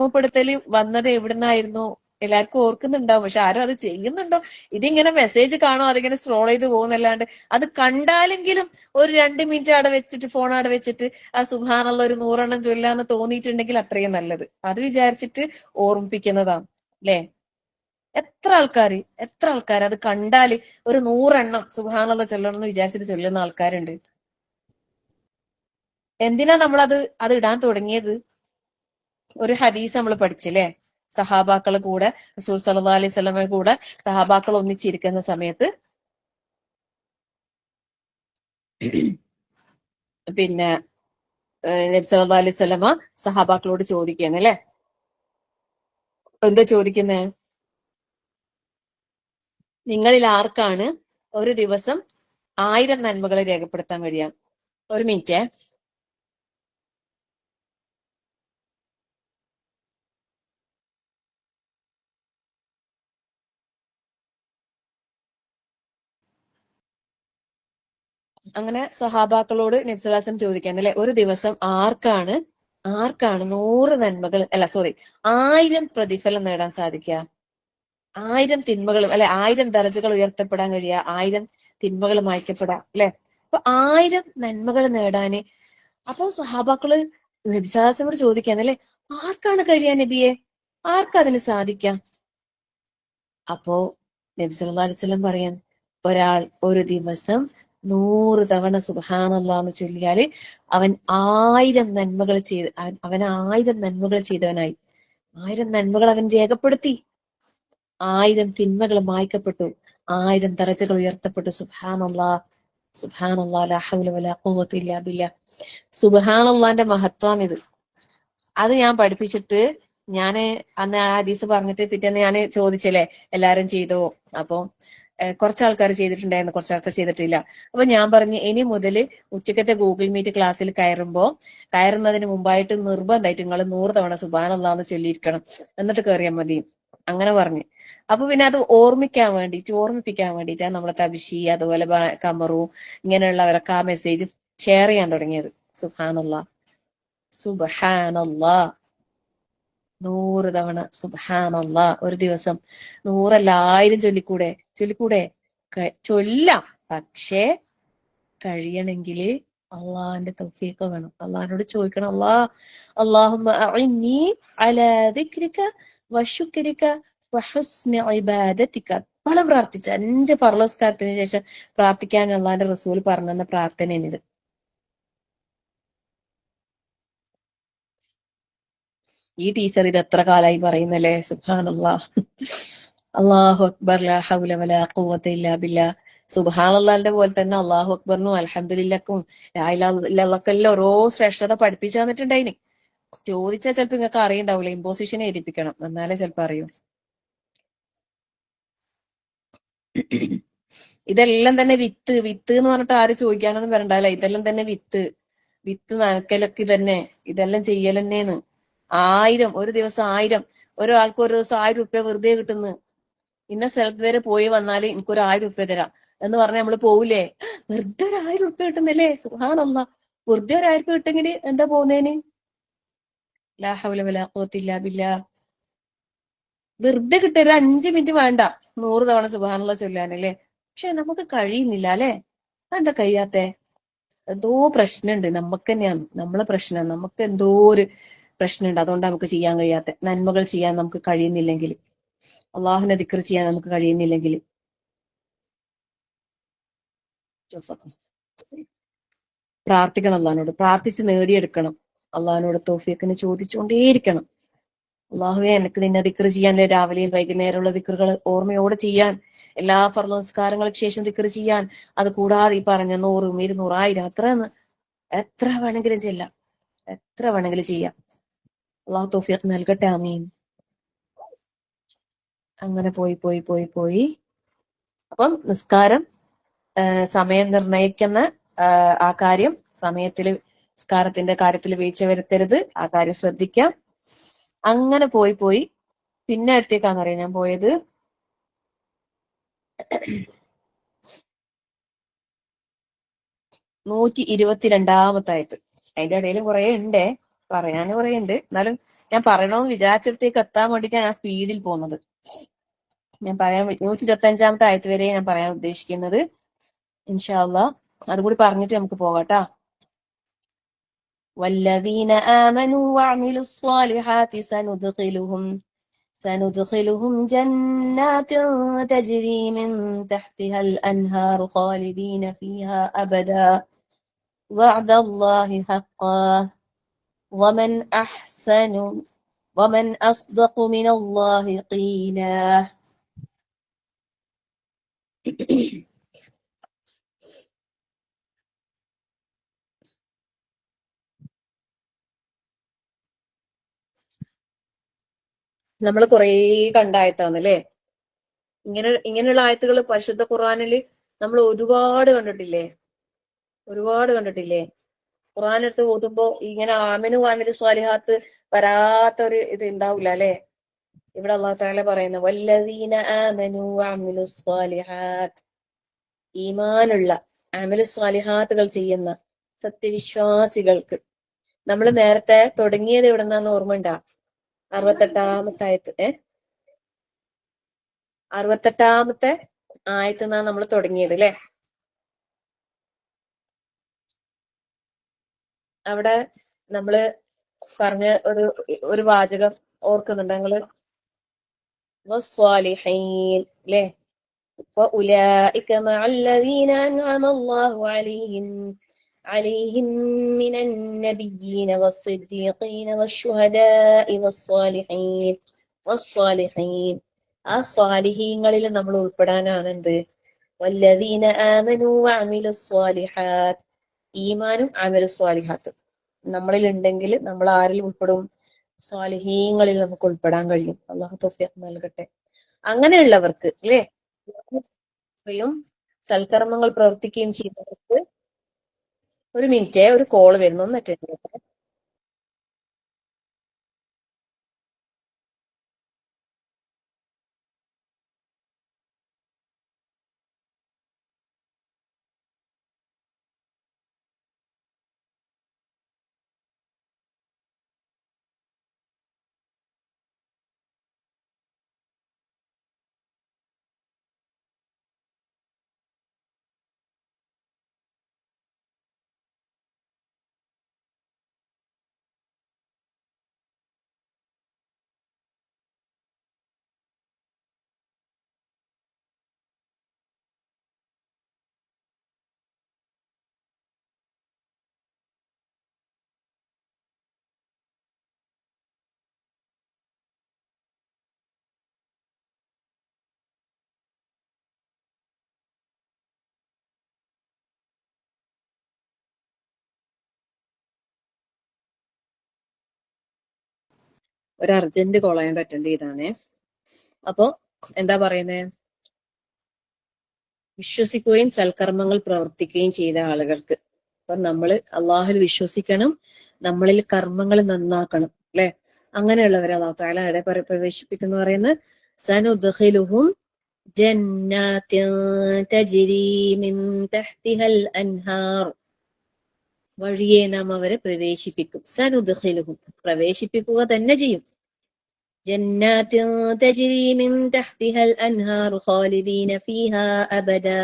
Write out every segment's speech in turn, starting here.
ഓർമ്മപ്പെടുത്തല് വന്നത് എവിടുന്നായിരുന്നു? എല്ലാവർക്കും ഓർക്കുന്നുണ്ടാവും, പക്ഷെ ആരും അത് ചെയ്യുന്നുണ്ടോ? ഇതിങ്ങനെ മെസ്സേജ് കാണും, അതിങ്ങനെ സ്ക്രോൾ ചെയ്ത് പോകുന്നല്ലാണ്ട് അത് കണ്ടാലെങ്കിലും ഒരു 2 മിനിറ്റ് അവിടെ വെച്ചിട്ട്, ഫോൺ അവിടെ വെച്ചിട്ട് ആ സുബ്ഹാനല്ലാഹ് ഒരു 100 എണ്ണം ചൊല്ലാന്ന് തോന്നിയിട്ടുണ്ടെങ്കിൽ അത്രയും നല്ലത്. അത് വിചാരിച്ചിട്ട് ഓർമ്മിപ്പിക്കുന്നതാണ് അല്ലെ? എത്ര ആൾക്കാർ അത് കണ്ടാല് ഒരു 100 എണ്ണം സുബ്ഹാനല്ലാഹ് ചൊല്ലണം എന്ന് വിചാരിച്ചിട്ട് ചൊല്ലുന്ന ആൾക്കാരുണ്ട്. എന്തിനാ അത് ഇടാൻ തുടങ്ങിയത്? ഒരു ഹദീസ് നമ്മൾ പഠിച്ചില്ലേ? സഹാബാക്കള് കൂടെ, റസൂൽ സല്ലല്ലാഹു അലൈഹി വസല്ലമയുടെ കൂടെ സഹാബാക്കൾ ഒന്നിച്ചിരിക്കുന്ന സമയത്ത് പിന്നെ നബി സല്ലല്ലാഹു അലൈഹി വസല്ലമ സഹാബാക്കളോട് ചോദിക്കുകയാണ് അല്ലെ? എന്താ ചോദിക്കുന്നേ? നിങ്ങളിൽ ആർക്കാണ് ഒരു ദിവസം 1000 നന്മകളെ രേഖപ്പെടുത്താൻ കഴിയാം? ഒരു മിനിറ്റ്. അങ്ങനെ സഹാബാക്കളോട് നബി സല്ലല്ലാഹു അലൈഹി വസല്ലം ചോദിക്കാൻ അല്ലെ, ഒരു ദിവസം ആർക്കാണ് 100 നന്മകൾ, അല്ല സോറി, 1000 പ്രതിഫലം നേടാൻ സാധിക്കുക? 1000 തിന്മകളും അല്ലെ, 1000 ദറജകൾ ഉയർത്തപ്പെടാൻ കഴിയുക, 1000 തിന്മകൾ മായ്ക്കപ്പെടാം അല്ലെ? അപ്പൊ 1000 നന്മകൾ നേടാന്, അപ്പൊ സഹാബാക്കള് നബി സല്ലല്ലാഹു അലൈഹി വസല്ലമയോട് ചോദിക്കാൻ അല്ലെ, ആർക്കാണ് കഴിയാ നബിയെ? ആർക്കതിന് സാധിക്കാം? അപ്പോ നബി സല്ലല്ലാഹു അലൈഹി വസല്ലം പറയാൻ, ഒരാൾ ഒരു ദിവസം 100 തവണ സുബ്ഹാനല്ലാഹ് എന്ന് ചൊല്ലിയാല് അവൻ 1000 നന്മകൾ ചെയ്ത്, അവൻ 1000 നന്മകൾ ചെയ്തവനായി. 1000 നന്മകൾ അവൻ രേഖപ്പെടുത്തി, 1000 തിന്മകൾ മായ്ക്കപ്പെട്ടു, 1000 ദറജകൾ ഉയർത്തപ്പെട്ടു. സുബ്ഹാനല്ലാഹ്, സുബ്ഹാനല്ലാഹ്, ലാ ഹൗല വലാ ഖുവത ഇല്ലാ ബില്ലാഹ്. സുബ്ഹാനല്ലാഹിന്റെ മഹത്വാണിത്. അത് ഞാൻ പഠിപ്പിച്ചിട്ട്, ഞാന് അന്ന് ആ ഹദീസ് പറഞ്ഞിട്ട് പിറ്റേന്ന് ഞാൻ ചോദിച്ചല്ലേ എല്ലാരും ചെയ്തോ? അപ്പൊ കുറച്ച് ആൾക്കാർ ചെയ്തിട്ടുണ്ടായിരുന്നു, കുറച്ച് ആൾക്കാർ ചെയ്തിട്ടില്ല. അപ്പൊ ഞാൻ പറഞ്ഞു, ഇനി മുതൽ ഉച്ചക്കത്തെ ഗൂഗിൾ മീറ്റ് ക്ലാസ്സിൽ കയറുന്നതിന് മുമ്പായിട്ട് നിർബന്ധമായിട്ട് നിങ്ങൾ 100 തവണ സുബ്ഹാനല്ലാഹ് എന്ന് ചൊല്ലിയിരിക്കണം, എന്നിട്ട് കയറിയാൽ മതി. അങ്ങനെ പറഞ്ഞു. അപ്പൊ പിന്നെ അത് ഓർമ്മിപ്പിക്കാൻ വേണ്ടിയിട്ടാണ് നമ്മളെ തബിഷി, അതുപോലെ കമറു, ഇങ്ങനെയുള്ളവരൊക്കെ ആ മെസ്സേജ് ഷെയർ ചെയ്യാൻ തുടങ്ങിയത്. സുബ്ഹാനല്ലാഹ്, സുബ്ഹാനല്ലാഹ്, 100 തവണ സുബ്ഹാനല്ലാഹ്. ഒരു ദിവസം 100 അല്ല, 1000 ചൊല്ലിക്കൂടെ? ചൊല്ലാം, പക്ഷേ കഴിയണമെങ്കിൽ അള്ളാഹിന്റെ തൗഫീഖ് വേണം. അള്ളാഹിനോട് ചോദിക്കണം, അല്ലാഹുമ്മ അഇന്നി അലാ ദിക്രിക വശുക്രിക വഹുസ്നി ഇബാദതിക. പല പ്രാർത്ഥിച്ച 5 ഫർള് നിസ്കാരത്തിന് ശേഷം പ്രാർത്ഥിക്കാൻ അള്ളാഹിന്റെ റസൂൽ പറഞ്ഞെന്ന പ്രാർത്ഥനയാണിത്. ഈ ടീച്ചർ ഇത് എത്ര കാലായി പറയുന്നല്ലേ? സുബ്ഹാനല്ലാഹ്, അല്ലാഹു അക്ബർ, ലാ ഹൗല വലാ ഖുവത ഇല്ലാ ബില്ലാഹ്. സുബ്ഹാനല്ലാഹിന്റെ പോലെ തന്നെ അല്ലാഹു അക്ബറിനും അൽഹംദുലില്ലക്കും ലാ ഇലാഹ ഇല്ലല്ലാഹ്ക്കെല്ലാം ഓരോ ശ്രേഷ്ഠത പഠിപ്പിച്ചു തന്നിട്ടുണ്ടായിന്. ചോദിച്ചാൽ ചിലപ്പോ നിങ്ങൾക്ക് അറിയണ്ടാവില്ല, ഇമ്പോസിഷൻ എഴുതിപ്പിക്കണം, എന്നാലേ ചിലപ്പോ അറിയൂ. ഇതെല്ലാം തന്നെ വിത്ത് വിത്ത് എന്ന് പറഞ്ഞിട്ട് ആരും ചോദിക്കാനൊന്നും വരണ്ടല്ല. ഇതെല്ലാം തന്നെ വിത്ത് വിത്ത് നനക്കലൊക്കെ തന്നെ, ഇതെല്ലാം ചെയ്യലെന്നേന്ന്. 1000, ഒരു ദിവസം 1000. ഒരാൾക്ക് ഒരു ദിവസം 1000 റുപ്യ വെറുതെ കിട്ടുന്നു. ഇന്ന സ്ഥലത്ത് വരെ പോയി വന്നാല് എനിക്കൊരു 1000 റുപ്യ തരാം എന്ന് പറഞ്ഞാൽ നമ്മള് പോവില്ലേ? വെറുതെ ഒരു 1000 റുപ്യ കിട്ടുന്നല്ലേ? സുബ്ഹാനല്ലാഹ്. വെറുതെ ഒരു 1000 റുപ്യ കിട്ടെങ്കിൽ എന്താ പോകുന്നതിന്? ലാ ഹൗല വലാ ഖുവത ഇല്ലാ ബില്ലാഹ്. വെറുതെ കിട്ടിയ ഒരു 5 മിനിറ്റ് വേണ്ട 100 തവണ സുബ്ഹാനല്ലാഹ് ചൊല്ലാനല്ലേ? പക്ഷെ നമുക്ക് കഴിയുന്നില്ല അല്ലെ? എന്താ കഴിയാത്തെ? എന്തോ പ്രശ്നമുണ്ട്, നമുക്ക് തന്നെയാണ് നമ്മളെ പ്രശ്നം. നമുക്ക് എന്തോ ഒരു പ്രശ്നമുണ്ട്, അതുകൊണ്ട് നമുക്ക് ചെയ്യാൻ കഴിയാത്ത. നന്മകൾ ചെയ്യാൻ നമുക്ക് കഴിയുന്നില്ലെങ്കിൽ, അള്ളാഹുവിനെ ദിക്ർ ചെയ്യാൻ നമുക്ക് കഴിയുന്നില്ലെങ്കിൽ, പ്രാർത്ഥിക്കണം അള്ളാഹിനോട്, പ്രാർത്ഥിച്ച് നേടിയെടുക്കണം. അള്ളാഹിനോട് തൗഫീഖിന് ചോദിച്ചുകൊണ്ടേയിരിക്കണം. അള്ളാഹുവെ, എനിക്ക് നിന്നെ ദിക്ർ ചെയ്യാൻ, രാവിലെയും വൈകുന്നേരമുള്ള ദിക്റുകൾ ഓർമ്മയോടെ ചെയ്യാൻ, എല്ലാ ഫർള് നിസ്കാരങ്ങൾക്ക് ശേഷം ദിക്ർ ചെയ്യാൻ, അത് കൂടാതെ ഈ പറഞ്ഞ 100, 200, 1000, എത്ര വേണമെങ്കിലും ചെല്ലാം, എത്ര വേണമെങ്കിലും ചെയ്യാം. അള്ളാഹു തൗഫീഖ് നൽകട്ടെ, ആമീൻ. അങ്ങനെ പോയി പോയി പോയി പോയി അപ്പം നിസ്കാരം സമയം നിർണയിക്കുന്ന ആ കാര്യം, സമയത്തില് നിസ്കാരത്തിന്റെ കാര്യത്തിൽ വീഴ്ച വരുത്തരുത്, ആ കാര്യം ശ്രദ്ധിക്കാം. അങ്ങനെ പോയി പോയി പിന്നെ അടുത്തേക്കാന്നറിയാം ഞാൻ പോയത്. 122-ാമത്തെ ആയത്ത്. അതിന്റെ ഇടയിലും കുറെ ഉണ്ടേ, പറയാന് കുറെ ഉണ്ട്, എന്നാലും ഞാൻ പറയണമെന്ന് വിചാരിച്ചിടത്തേക്ക് എത്താൻ വേണ്ടിയിട്ടാണ് ഞാൻ സ്പീഡിൽ പോകുന്നത്. ഞാൻ പറയാൻ 125-ാമത്തെ ആയത്ത് വരെ ഞാൻ പറയാൻ ഉദ്ദേശിക്കുന്നത്. ഇൻഷാ അല്ലാഹ് അതുകൂടി പറഞ്ഞിട്ട് നമുക്ക് പോകാട്ടാ. والذين آمنوا وعملوا الصالحات سندخلهم جنات تجري من تحتها الأنهار خالدين فيها أبدا وعد الله حقا ومن أصدق من الله قيلا. നമ്മൾ കുറേ കണ്ടായത്താണ് അല്ലേ? ഇങ്ങനെയുള്ള ആയത്തുകൾ പരിശുദ്ധ ഖുർആനിൽ നമ്മൾ ഒരുപാട് കണ്ടിട്ടില്ലേ? ഖുർആനെടുത്ത് ഓതുമ്പോ ഇങ്ങനെ ആമിനു വാമിലു സ്വാലിഹാത്ത് വരാത്തൊരു ഇത് ഉണ്ടാവില്ല അല്ലെ? ഇവിടെ അല്ലാഹു തആല പറയുന്ന വല്ലദീന ആമനു വഅമിലു സ്വാലിഹാത്ത്, ഈമാനുള്ള അമലു സ്വാലിഹാത്തുകൾ ചെയ്യുന്ന സത്യവിശ്വാസികൾക്ക്. നമ്മൾ നേരത്തെ തുടങ്ങിയത് എവിടെ നിന്നാന്ന് ഓർമ്മയുണ്ടാ? 68-ാമത്തെ ആയത്ത് നിന്നാണ് നമ്മൾ തുടങ്ങിയത് അല്ലെ? അവിടെ നമ്മള് പറഞ്ഞ ഒരു വാചകം ഓർക്കുന്നുണ്ട് നിങ്ങള്? വസ്വാലിഹീൻ അല്ലേ? فأولئك مع الذين أنعم الله عليهم من النبيين والصديقين والشهداء والصالحين. ആ സ്വാലിഹീങ്ങളിൽ നമ്മൾ ഉൾപ്പെടാനാണ് എന്ത്? വല്ലദീന ആമനു വഅമിലു സ്വാലിഹാത്ത്, ഈമാനും അമലു സ്വാലിഹാത്ത് നമ്മളിൽ ഉണ്ടെങ്കിൽ നമ്മൾ ആരിൽ ഉൾപ്പെടും? സ്വാലിഹീങ്ങളിൽ നമുക്ക് ഉൾപ്പെടാൻ കഴിയും. അള്ളാഹു തൗഫീഖ് നൽകട്ടെ. അങ്ങനെയുള്ളവർക്ക് അല്ലേ, സൽക്കർമ്മങ്ങൾ പ്രവർത്തിക്കുകയും ചെയ്യുന്നവർക്ക്. ഒരു മിനിറ്റ്, ഒരു കോള് വരുന്നു, ഒന്ന് അറ്റൻഡ് ചെയ്യട്ടെ. ഒരു അർജന്റ് കോൾ ആയതുകൊണ്ട് അറ്റൻഡ് ചെയ്താണേ. അപ്പോ എന്താ പറയുന്നേ? വിശ്വസിക്കുകയും സൽക്കർമ്മങ്ങൾ പ്രവർത്തിക്കുകയും ചെയ്ത ആളുകൾക്ക്. അപ്പൊ നമ്മള് അള്ളാഹുൽ വിശ്വസിക്കണം, നമ്മളിൽ കർമ്മങ്ങൾ നന്നാക്കണം അല്ലെ? അങ്ങനെയുള്ളവരെ അല്ലാഹു തആല എവിടെ പ്രവേശിപ്പിക്കുന്നു പറയുന്നത്? സനുദ്ഖിലുഹും ജന്നാത്തിൻ തജ്രി മിൻ തഹ്തിഹൽ അൻഹാർ, വഴിയെ നാം അവരെ പ്രവേശിപ്പിക്കും. സനുദ്ഖിലുഹും, പ്രവേശിപ്പിക്കുക തന്നെ ചെയ്യും. ജന്നാത്തിൻ തജ്രി മിൻ തഹ്തിഹൽ അൻഹാർ ഖാലിദീന ഫീഹാ അബദാ,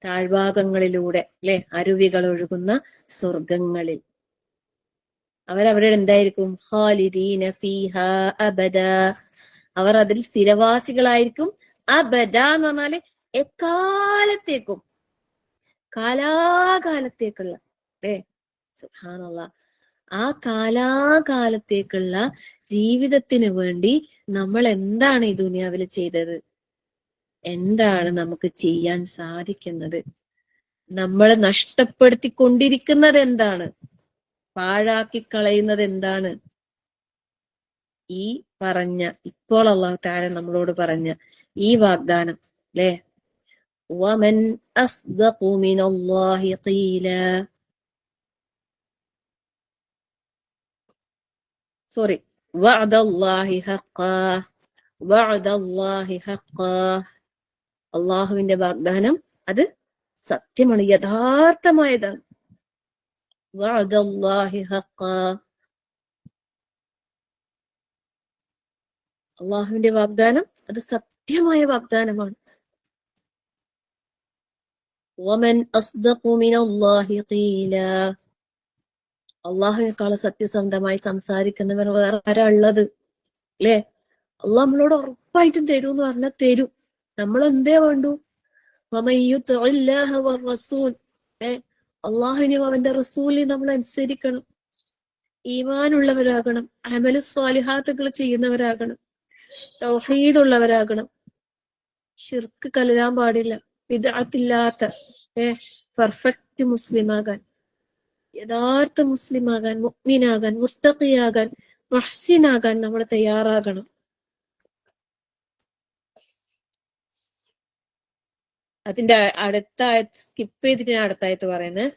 താഴ്ഭാഗങ്ങളിലൂടെ അല്ലെ, അരുവികൾ ഒഴുകുന്ന സ്വർഗങ്ങളിൽ അവരവിടെ എന്തായിരിക്കും? ഖാലിദീന ഫീഹാ അബദാ, അവർ അതിൽ സ്ഥിരവാസികളായിരിക്കും. അബദ എന്ന് പറഞ്ഞാല് എക്കാലത്തേക്കും, കാലാകാലത്തേക്കുള്ള അല്ലേ? സുബ്ഹാനല്ലാഹ്. ആ കാലാകാലത്തേക്കുള്ള ജീവിതത്തിന് വേണ്ടി നമ്മൾ എന്താണ് ഈ ദുനിയാവിൽ ചെയ്തത്? എന്താണ് നമുക്ക് ചെയ്യാൻ സാധിക്കുന്നത്? നമ്മൾ നഷ്ടപ്പെടുത്തിക്കൊണ്ടിരിക്കുന്നത് എന്താണ്? പാഴാക്കി കളയുന്നത് എന്താണ്? ഈ പറഞ്ഞ, ഇപ്പോൾ അല്ലാഹു തആല നമ്മളോട് പറഞ്ഞ ഈ വാഗ്ദാനം അല്ലേ? വമൻ അസ്ദഖു മിനല്ലാഹി ഖീല, സോറി, വഅദല്ലാഹി ഹഖ്ഖാ, വഅദല്ലാഹി ഹഖ്ഖാ, അള്ളാഹുവിന്റെ വാഗ്ദാനം അത് സത്യമാണ്, യഥാർത്ഥമായതാണ്. വഅദല്ലാഹി ഹഖ്ഖാ, അള്ളാഹുവിന്റെ വാഗ്ദാനം അത് സത്യമായ വാഗ്ദാനമാണ്. വമൻ അസ്ദഖു മിനല്ലാഹി ഖീല, അള്ളാഹുവിനേക്കാളും സത്യസന്ധമായി സംസാരിക്കുന്നവർ വേറെ ആരാ ഉള്ളത്? അല്ലെ? അള്ളാഹ് നമ്മളോട് ഉറപ്പായിട്ടും തരൂ എന്ന് പറഞ്ഞാൽ തരും. നമ്മൾ എന്തേ വേണ്ടു? അള്ളാഹുവിനെയും അവന്റെ റസൂലിനെയും നമ്മൾ അനുസരിക്കണം, ഈമാനുള്ളവരാകണം, അമലു സ്വാലിഹാത്തുകൾ ചെയ്യുന്നവരാകണം, തൗഹീദുള്ളവരാകണം, ശിർക്ക് കലരാൻ പാടില്ല, ബിദ്അത്തില്ലാത്ത പെർഫെക്റ്റ് മുസ്ലിമാകാൻ, യഥാർത്ഥ മുസ്ലിമാകാൻ, മുഅ്മിനാകാൻ, മുത്തഖിയാകാൻ, മുഹ്സിനാകാൻ നമ്മൾ തയ്യാറാകണം. അതിന്റെ അടുത്ത സ്കിപ്പ് ചെയ്തിട്ട് ഞാൻ അടുത്ത ആയത്ത് പറയുന്നത്,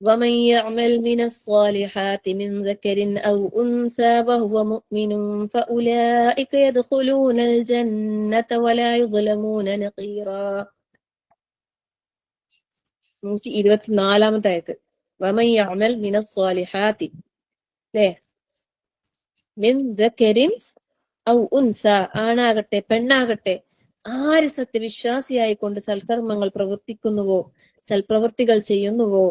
ومن يعمل من الصالحات من ذكر أو أنثى وهو مؤمن فأولئك يدخلون الجنة ولا يظلمون نقيرا. 124-ാമത്തെ ആയത്ത്, ومن يعمل من الصالحات ല്ലേ, മിൻ ദക്കരിൻ ഔ ഉൻസ, ആണാകട്ടെ പെണ്ണാകട്ടെ, ആര് സത്യവിശ്വാസിയായിക്കൊണ്ട് സൽക്കർമ്മങ്ങൾ പ്രവർത്തിക്കുന്നുവോ, സൽപ്രവൃത്തികൾ ചെയ്യുന്നുവോ,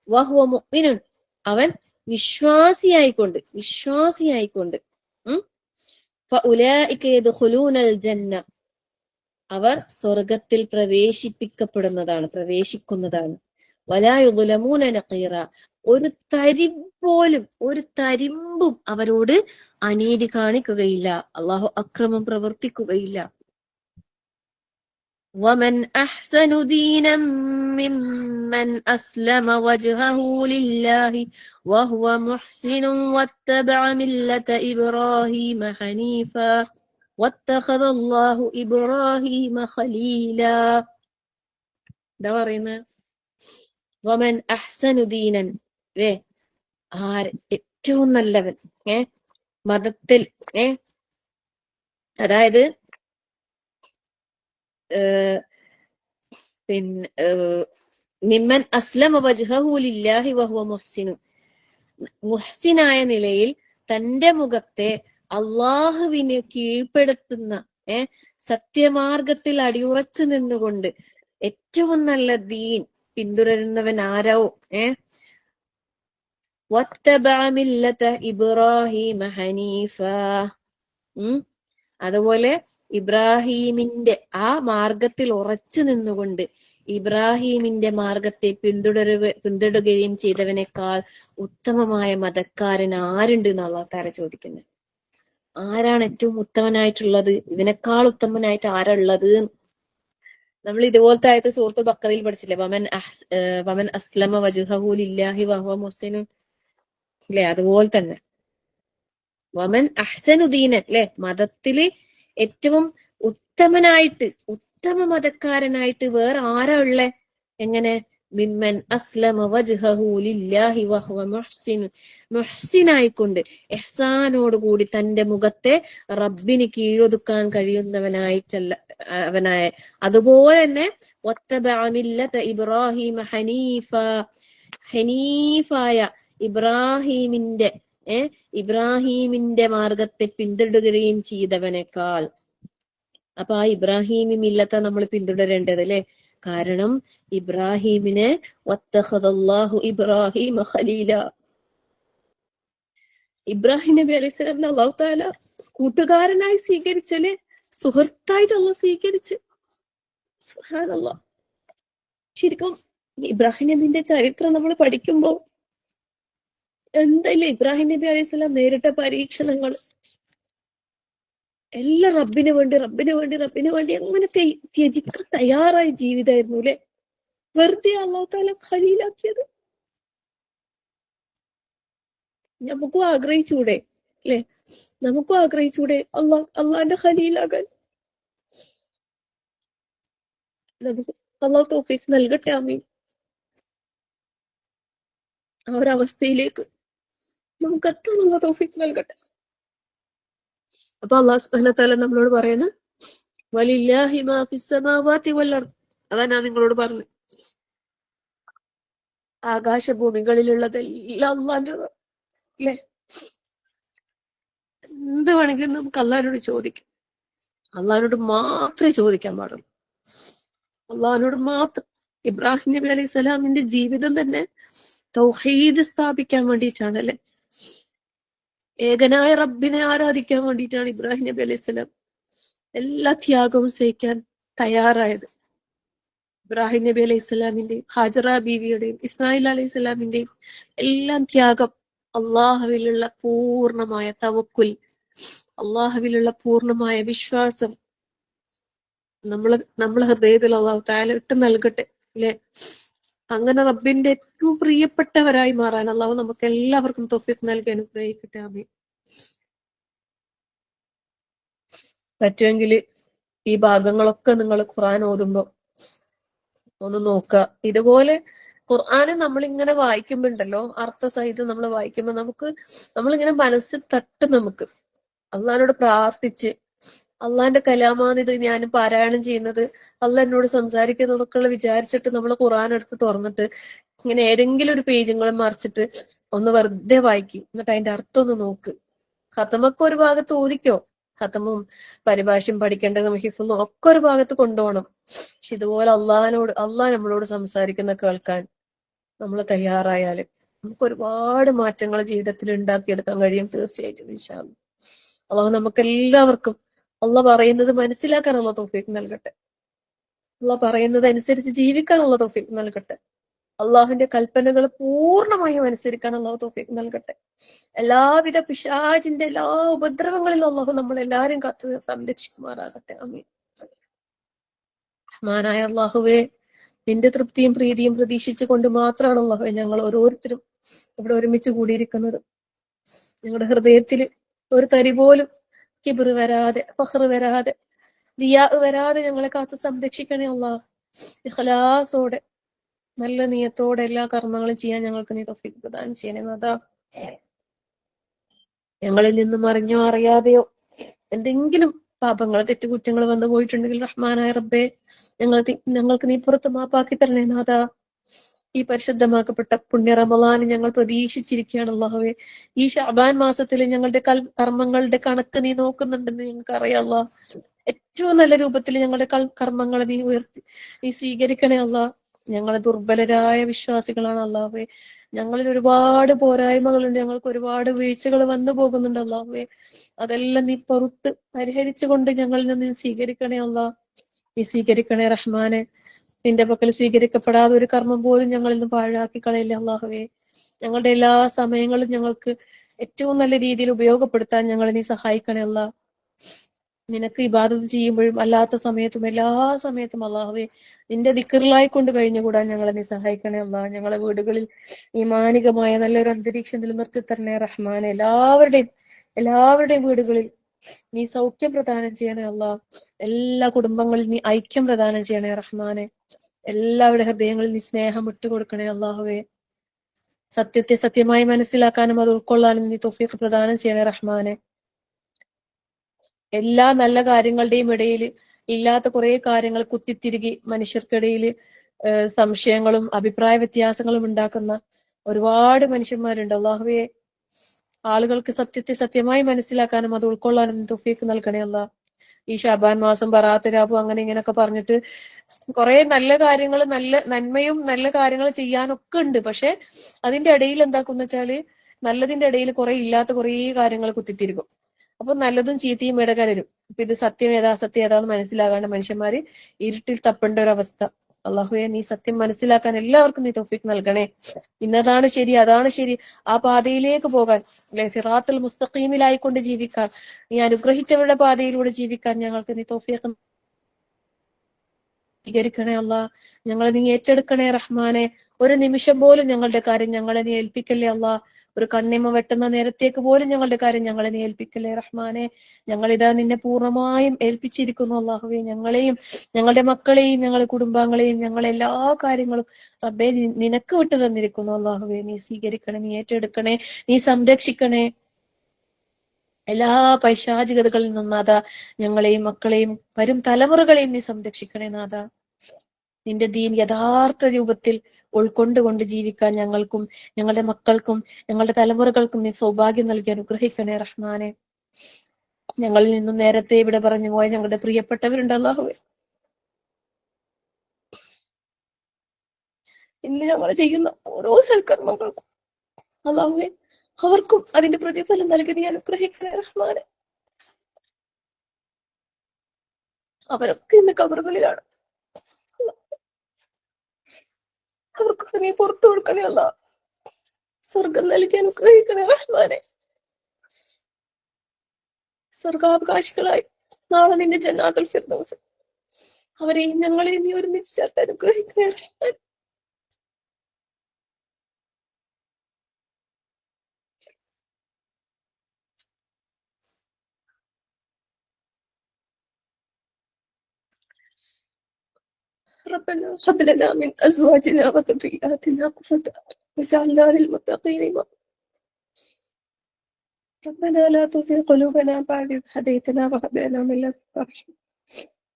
വഹുവ മുഅ്മിനുൻ, അവൻ വിശ്വാസിയായിക്കൊണ്ട് ഫഉലൈക യദ്ഖുലൂനൽ ജന്ന, അവർ സ്വർഗത്തിൽ പ്രവേശിക്കുന്നതാണ്. വലാ യുദ്ലമൂന നഖീറ, ഒരു തരിമ്പും അവരോട് അനീതി കാണിക്കുകയില്ല, അള്ളാഹു അക്രമം പ്രവർത്തിക്കുകയില്ല. ومن أحسن دينا ممن أسلم وجهه لله وهو محسن واتبع ملة إبراهيم حنيفا واتخذ الله إبراهيم خليلا. എന്താ പറയുന്നത്? വമൻ അഹ്സനു ദീനൻ, ഏറ്റവും നല്ലവൻ മതത്തിൽ, അതായത് മിമ്മൻ അസ്ലമ വജ്ഹഹു ലില്ലാഹി വഹുവ മുഹ്സിനു, മുഹ്സിനായ നിലയിൽ തന്റെ മുഖത്തെ അള്ളാഹുവിന് കീഴ്പ്പെടുത്തുന്ന, സത്യമാർഗത്തിൽ അടിയുറച്ചു നിന്നുകൊണ്ട് ഏറ്റവും നല്ല ദീൻ പിന്തുടരുന്നവൻ ആരോ, വത്തബഅ മില്ലത ഇബ്രാഹീമ ഹനീഫ, അതുപോലെ ഇബ്രാഹീമിന്റെ ആ മാർഗത്തിൽ ഉറച്ചു നിന്നുകൊണ്ട് ഇബ്രാഹീമിന്റെ മാർഗത്തെ പിന്തുടരുകയും ചെയ്തവനേക്കാൾ ഉത്തമമായ മതക്കാരൻ ആരുണ്ട് എന്ന് അല്ലാഹു തആല ചോദിക്കുന്നത്. ആരാണ് ഏറ്റവും ഉത്തമനായിട്ടുള്ളത്? ഇതിനേക്കാൾ ഉത്തമനായിട്ട് ആരാ ഉള്ളത്? നമ്മൾ ഇതുപോലത്തെ ആയത്ത് സൂറത്തുൽ ബഖറയിൽ പഠിച്ചില്ലേ, വമൻ അസ്ലമ വജ്ഹഹു ലില്ലാഹി വഹുവ മുഹ്സിനുൻ, അല്ലെ? അതുപോലെ തന്നെ വമൻ അഹ്സനു ദീനൻ, അല്ലെ? മതത്തില് ഏറ്റവും ഉത്തമ മതക്കാരനായിട്ട് വേറെ ആരാ ഉള്ളേ? എങ്ങനെ? മിമ്മൻ അസ്ലമ വജ്ഹഹു ലില്ലാഹി വഹുവ മുഹ്സിനുൻ, മുഹ്സിനായിക്കൊണ്ട് ഇഹ്സാനോട് കൂടി തന്റെ മുഖത്തെ റബ്ബിന് കീഴൊതുക്കാൻ അവനായ, അതുപോലെ തന്നെ വത്തബഅ മില്ലത ഇബ്രാഹീമ ഹനീഫ, ഹനീഫായ ഇബ്രാഹീമിന്റെ മാർഗത്തെ പിന്തുടരുകയും ചെയ്തവനേക്കാൾ. അപ്പൊ ആ ഇബ്രാഹീമി മില്ലത്തെ നമ്മൾ പിന്തുടരേണ്ടത്, അല്ലെ? കാരണം ഇബ്രാഹീമിനെ വത്തഖദല്ലാഹു ഇബ്രാഹീമ ഖലീല, ഇബ്രാഹിം നബി അലൈഹിസ്സലാമിനെ അല്ലാഹു തആല കൂട്ടുകാരനായി സ്വീകരിച്ചല്ലേ, സുഹൃത്തായിട്ട് അല്ലാഹു സ്വീകരിച്ച്. സുബ്ഹാനല്ലാഹ്. ശരിക്കും ഇബ്രാഹിം നബിന്റെ ചരിത്രം നമ്മൾ പഠിക്കുമ്പോ എന്തല്ലേ ഇബ്രാഹിം നബി അലൈഹിസ്സലാം നേരിട്ട പരീക്ഷണങ്ങൾ, എല്ലാം റബ്ബിന് വേണ്ടി അങ്ങനെ ത്യജിക്കാൻ തയ്യാറായ ജീവിതമായിരുന്നു, അല്ലെ? വെറുതെ അല്ലാഹു തആല ഖലീലാക്കിയത്. നമുക്കും ആഗ്രഹിച്ചൂടെ, അല്ലെ? നമുക്കും ആഗ്രഹിച്ചൂടെ അള്ളാന്റെ ഖലീലാകാൻ? നമുക്ക് അല്ലാഹു തൗഫീഖ് നൽകട്ടെ, ആമീൻ. ആ ഒരു അവസ്ഥയിലേക്ക് നമുക്ക് എത്താൻ അല്ലാഹു തൗഫീഖ് നൽകട്ടെ. അപ്പൊ അല്ലാഹു സുബ്ഹാനഹു വ തആല നമ്മളോട് പറയുന്നു, വലില്ലാഹി മാ ഫിസ് സമാവാതി വൽ അർദ്, അതാ ഞാൻ നിങ്ങളോട് പറഞ്ഞു, ആകാശഭൂമികളിലുള്ളതെല്ലാം അല്ലാഹുവിന്റെ, അല്ലെ? എന്ത് വേണമെങ്കിലും നമുക്ക് അള്ളാഹിനോട് ചോദിക്കാം. അള്ളാഹിനോട് മാത്രമേ ചോദിക്കാൻ പാടുള്ളൂ. അള്ളാഹിനോട് മാത്രം. ഇബ്രാഹിം നബി അലൈഹി സ്വലാമിന്റെ ജീവിതം തന്നെ തൗഹീദ് സ്ഥാപിക്കാൻ വേണ്ടിയിട്ടാണ് അല്ലെ. ഏകനായ റബ്ബിനെ ആരാധിക്കാൻ വേണ്ടിയിട്ടാണ് ഇബ്രാഹിം നബി അലൈഹി സ്വലാം എല്ലാ ത്യാഗവും സഹിക്കാൻ തയ്യാറായത്. ഇബ്രാഹിം നബി അലൈഹി സ്വലാമിന്റെയും ഹാജറ ബീവിയുടെയും ഇസ്മായിൽ അലൈഹി സ്വലാമിന്റെയും എല്ലാം ത്യാഗം അള്ളാഹുവിലുള്ള പൂർണ്ണമായ തവക്കുൽ, അള്ളാഹുവിലുള്ള പൂർണ്ണമായ വിശ്വാസം നമ്മളെ ഹൃദയത്തിൽ അള്ളാഹു തആല ഇട്ട് നൽകട്ടെ അല്ലെ. അങ്ങനെ റബ്ബിന്റെ ഏറ്റവും പ്രിയപ്പെട്ടവരായി മാറാൻ അള്ളാഹു നമുക്ക് എല്ലാവർക്കും തൗഫീഖ് നൽകി അനുഗ്രഹിക്കട്ടെ. ആമീൻ. പറ്റുമെങ്കിൽ ഈ ഭാഗങ്ങളൊക്കെ നിങ്ങൾ ഖുർആൻ ഓതുമ്പോ ഒന്ന് നോക്കുക. ഇതുപോലെ ഖുർആന് നമ്മളിങ്ങനെ വായിക്കുമ്പോണ്ടല്ലോ, അർത്ഥസഹിതം നമ്മൾ വായിക്കുമ്പോ നമ്മളിങ്ങനെ മനസ്സിൽ തട്ടും. നമുക്ക് അള്ളാഹിനോട് പ്രാർത്ഥിച്ച്, അള്ളാഹിന്റെ കലാമാണ് ഇത് ഞാൻ പാരായണം ചെയ്യുന്നത്, അള്ളാഹ് എന്നോട് സംസാരിക്കുന്നതൊക്കെ വിചാരിച്ചിട്ട് നമ്മൾ ഖുർആൻ എടുത്ത് തുറന്നിട്ട് ഇങ്ങനെ ഏതെങ്കിലും ഒരു പേജുകളും മറിച്ചിട്ട് ഒന്ന് വെറുതെ വായിക്കും. എന്നിട്ട് അതിന്റെ അർത്ഥം ഒന്ന് നോക്ക്. ഖത്തമൊക്കെ ഒരു ഭാഗത്ത് ഊതിക്കോ. ഖത്തമും പരിഭാഷയും പഠിക്കേണ്ടതും ഹിഫ്ളും ഒക്കെ ഒരു ഭാഗത്ത് കൊണ്ടുപോകണം. പക്ഷെ ഇതുപോലെ അള്ളാഹ് നമ്മളോട് സംസാരിക്കുന്ന കേൾക്കാൻ നമ്മൾ തയ്യാറായാല് നമുക്ക് ഒരുപാട് മാറ്റങ്ങൾ ജീവിതത്തിൽ ഉണ്ടാക്കിയെടുക്കാൻ കഴിയും. തീർച്ചയായിട്ടും ഇൻഷാ അല്ലാഹ്. അള്ളാഹു നമുക്ക് എല്ലാവർക്കും അള്ളാഹ് പറയുന്നത് മനസ്സിലാക്കാനുള്ള തൗഫീഖ് നൽകട്ടെ. അള്ളാഹ് പറയുന്നത് അനുസരിച്ച് ജീവിക്കാനുള്ള തൗഫീഖ് നൽകട്ടെ. അള്ളാഹുവിന്റെ കൽപ്പനകൾ പൂർണ്ണമായും അനുസരിക്കാൻ അള്ളാഹു തൗഫീഖ് നൽകട്ടെ. എല്ലാവിധ പിശാചിന്റെ എല്ലാ ഉപദ്രവങ്ങളിലും അള്ളാഹു നമ്മളെല്ലാരും കാത്ത് സംരക്ഷിക്കുമാറാകട്ടെ. ആമീൻ. റഹ്മാനായ അള്ളാഹുവേ, നിന്റെ തൃപ്തിയും പ്രീതിയും പ്രതീക്ഷിച്ചു കൊണ്ട് മാത്രമാണ് അള്ളാഹുവേ ഞങ്ങൾ ഓരോരുത്തരും ഇവിടെ ഒരുമിച്ച് കൂടിയിരിക്കുന്നത്. ഞങ്ങളുടെ ഹൃദയത്തിൽ ഒരു തരി പോലും കിബിറ് വരാതെ, ഫഖ്റ് വരാതെ, റിയാ വരാതെ ഞങ്ങളെ കാത്ത് സംരക്ഷിക്കണേ അള്ളാഹ്. ഇഖ്ലാസോടെ നല്ല നിയത്തോടെ എല്ലാ കർമ്മങ്ങളും ചെയ്യാൻ ഞങ്ങൾക്ക് നീ തൗഫീഖ് പ്രദാനം ചെയ്യണേ നാഥാ. ഞങ്ങളിൽ നിന്നും അറിഞ്ഞോ അറിയാതെയോ എന്തെങ്കിലും പാപങ്ങൾ, തെറ്റുകുറ്റങ്ങൾ വന്നു പോയിട്ടുണ്ടെങ്കിൽ റഹ്മാനായ റബ്ബേ, ഞങ്ങൾക്ക് നീ പുറത്ത് മാപ്പാക്കി തരണേ നാഥാ. ഈ പരിശുദ്ധമാക്കപ്പെട്ട പുണ്യ റമളാൻ ഞങ്ങൾ പ്രതീക്ഷിച്ചിരിക്കുകയാണ് അല്ലാഹുവേ. ഈ ശഅബാൻ മാസത്തിൽ ഞങ്ങളുടെ കർമ്മങ്ങളുടെ കണക്ക് നീ നോക്കുന്നുണ്ടെന്ന് ഞങ്ങൾക്ക് അറിയാം അല്ലാഹ്. ഏറ്റവും നല്ല രൂപത്തിൽ ഞങ്ങളുടെ കർമ്മങ്ങളെ നീ സ്വീകരിക്കണേ അല്ലാഹ്. ഞങ്ങൾ ദുർബലരായ വിശ്വാസികളാണ് അല്ലാഹുവേ. ഞങ്ങളിൽ ഒരുപാട് പോരായ്മകളുണ്ട്, ഞങ്ങൾക്ക് ഒരുപാട് വീഴ്ചകൾ വന്നു പോകുന്നുണ്ട് അല്ലാഹുവേ. അതെല്ലാം നീ പുറത്ത് പരിഹരിച്ചുകൊണ്ട് ഞങ്ങളിൽ നിന്ന് നീ സ്വീകരിക്കണേ അല്ലാഹ്. നീ സ്വീകരിക്കണേ റഹ്മാനെ. നിന്റെ പക്കൽ സ്വീകരിക്കപ്പെടാതെ ഒരു കർമ്മം പോലും ഞങ്ങളിൽ നിന്ന് പാഴാക്കി കളയില്ല അല്ലാഹുവേ. ഞങ്ങളുടെ എല്ലാ സമയങ്ങളും ഞങ്ങൾക്ക് ഏറ്റവും നല്ല രീതിയിൽ ഉപയോഗപ്പെടുത്താൻ ഞങ്ങളെ നീ സഹായിക്കണേ അല്ലാഹ്. നിനക്ക് ഇബാദത്ത് ചെയ്യുമ്പോഴും അല്ലാത്ത സമയത്തും എല്ലാ സമയത്തും അല്ലാഹുവേ നിന്റെ ദിക്റിലായി കൊണ്ട് കഴിഞ്ഞുകൂടാൻ ഞങ്ങളെ നീ സഹായിക്കണേ അല്ലാഹ്. ഞങ്ങളെ വീടുകളിൽ ഈമാനികമായ നല്ലൊരു അന്തരീക്ഷം നിലനിർത്തി തരണേ റഹ്മാനെ. എല്ലാവരുടെയും വീടുകളിൽ നീ സൗഖ്യം പ്രദാനം ചെയ്യണേ അല്ലാഹ്. എല്ലാ കുടുംബങ്ങളിൽ നീ ഐക്യം പ്രദാനം ചെയ്യണേ റഹ്മാനെ. എല്ലാവരുടെ ഹൃദയങ്ങളിൽ നീ സ്നേഹം ഇട്ടുകൊടുക്കണേ അല്ലാഹുവേ. സത്യത്തെ സത്യമായി മനസ്സിലാക്കാനും അത് ഉൾക്കൊള്ളാനും നീ തൗഫീഖ് പ്രദാനം ചെയ്യണേ റഹ്മാനെ. എല്ലാ നല്ല കാര്യങ്ങളുടെയും ഇടയിൽ ഇല്ലാത്ത കുറെ കാര്യങ്ങൾ കുത്തിത്തിരുകി മനുഷ്യർക്കിടയിൽ സംശയങ്ങളും അഭിപ്രായ വ്യത്യാസങ്ങളും ഉണ്ടാക്കുന്ന ഒരുപാട് മനുഷ്യന്മാരുണ്ട് അല്ലാഹുവേ. ആളുകൾക്ക് സത്യത്തെ സത്യമായി മനസ്സിലാക്കാനും അത് ഉൾക്കൊള്ളാനും തൗഫീഖ് നൽകണേ അല്ലാഹ്. ഈ ശഅബാൻ മാസം ബറാത്ത് രാവ് അങ്ങനെ ഇങ്ങനെയൊക്കെ പറഞ്ഞിട്ട് കുറെ നല്ല കാര്യങ്ങൾ, നന്മയും നല്ല കാര്യങ്ങൾ ചെയ്യാനൊക്കെ ഉണ്ട്. പക്ഷെ അതിന്റെ ഇടയിൽ എന്താക്കുന്ന വെച്ചാല് നല്ലതിന്റെ ഇടയിൽ കുറെ ഇല്ലാത്ത കുറെ കാര്യങ്ങൾ കുത്തിത്തിരിക്കും. അപ്പൊ നല്ലതും ചീത്തയും ഇടകലരും. അപ്പൊ ഇത് സത്യം ഏതാ അസത്യം ഏതാന്ന് മനസ്സിലാകാണ്ട് മനുഷ്യന്മാര് ഇരുട്ടിൽ തപ്പേണ്ട ഒരു അവസ്ഥ. അള്ളാഹുവെ, നീ സത്യം മനസ്സിലാക്കാൻ എല്ലാവർക്കും നീ തൗഫീഖ് നൽകണേ. ഇന്നതാണ് ശരി, അതാണ് ശരി, ആ പാതയിലേക്ക് പോകാൻ, അല്ലെ, സിറാത്തുൽ മുസ്തഖീമിലായിക്കൊണ്ട് ജീവിക്കാൻ, നീ അനുഗ്രഹിച്ചവരുടെ പാതയിലൂടെ ജീവിക്കാൻ ഞങ്ങൾക്ക് നീ തൗഫീഖ് സ്വീകരിക്കണേ അല്ലാഹ്. ഞങ്ങളെ നീ ഏറ്റെടുക്കണേ റഹ്മാനെ. ഒരു നിമിഷം പോലും ഞങ്ങളുടെ കാര്യം ഞങ്ങളെ നീ ഏൽപ്പിക്കല്ലേ അല്ലാഹ്. ഒരു കണ്ണിമ വെട്ടുന്ന നേരത്തേക്ക് പോലും ഞങ്ങളുടെ കാര്യം ഞങ്ങളെ നീ ഏൽപ്പിക്കല്ലേ റഹ്മാനെ. ഞങ്ങളിതാ നിന്നെ പൂർണ്ണമായും ഏൽപ്പിച്ചിരിക്കുന്നു അല്ലാഹുവേ. ഞങ്ങളെയും ഞങ്ങളുടെ മക്കളെയും ഞങ്ങളുടെ കുടുംബാംഗങ്ങളെയും ഞങ്ങളെ എല്ലാ കാര്യങ്ങളും റബ്ബേ നിനക്ക് വിട്ടു തന്നിരിക്കുന്നു അല്ലാഹുവേ. നീ സ്വീകരിക്കണേ, നീ ഏറ്റെടുക്കണേ, നീ സംരക്ഷിക്കണേ. എല്ലാ പൈശാചികതകളിൽ നിന്നും നാഥ ഞങ്ങളെയും മക്കളെയും വരും തലമുറകളെയും നീ സംരക്ഷിക്കണേ നാഥ. നിന്റെ ദീൻ യഥാർത്ഥ രൂപത്തിൽ ഉൾക്കൊണ്ടുകൊണ്ട് ജീവിക്കാൻ ഞങ്ങൾക്കും ഞങ്ങളുടെ മക്കൾക്കും ഞങ്ങളുടെ തലമുറകൾക്കും നീ സൗഭാഗ്യം നൽകി അനുഗ്രഹിക്കണേ റഹ്മാനെ. ഞങ്ങളിൽ നിന്നും നേരത്തെ ഇവിടെ പറഞ്ഞു പോയ ഞങ്ങളുടെ പ്രിയപ്പെട്ടവരുണ്ട് അല്ലാഹുവേ, ഇന്ന് ഞങ്ങൾ ചെയ്യുന്ന ഓരോ സൽക്കർമ്മങ്ങൾക്കും അല്ലാഹുവേ അവർക്കും അതിന്റെ പ്രതിഫലം നൽകി നീ അനുഗ്രഹിക്കണേ റഹ്മാനെ. അവരൊക്കെ ഇന്ന് കബറുകളിലാണ്. അവർക്ക് നീ പുറത്തു കൊടുക്കണേ അല്ല, സ്വർഗം നൽകി അനുഗ്രഹിക്കണേ റഹ്മാനെ. സ്വർഗാവകാശികളായി നാളെ നിന്റെ ജന്നാത്തുൽ ഫിർദൗസ് അവരെയും ഞങ്ങളെയും നീ ഒരുമിച്ച് ചേർത്ത് അനുഗ്രഹിക്കണേ റഹ്മാൻ. ربنا هب لنا من أزواجنا وذرياتنا قرة أعين واجعلنا للمتقين إماما. ربنا لا تزغ قلوبنا بعد إذ هديتنا وهب لنا من لدنك رحمة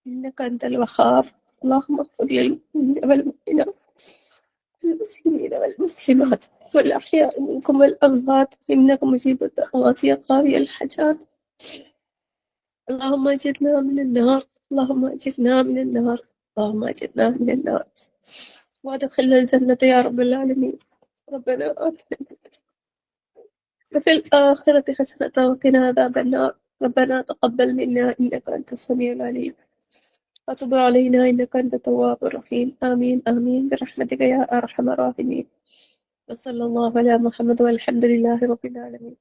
إنك أنت الوهاب. اللهم اغفر للمؤمنين والمؤمنات والمسلمين والمسلمات والأحياء منكم والأموات إنك مجيب الدعوات يا قاضي الحاجات. اللهم أجرنا من النار، اللهم أجرنا من النار، اللهم أجرنا من النار وادخلنا الجنة يا رب العالمين. ربنا آتنا وفي الآخرة حسنة وقنا عذاب النار. ربنا تقبل منا إنك أنت السميع العليم وتب علينا إنك أنت التواب الرحيم. آمين آمين برحمتك يا أرحم الراحمين. وصلى الله على محمد والحمد لله رب العالمين.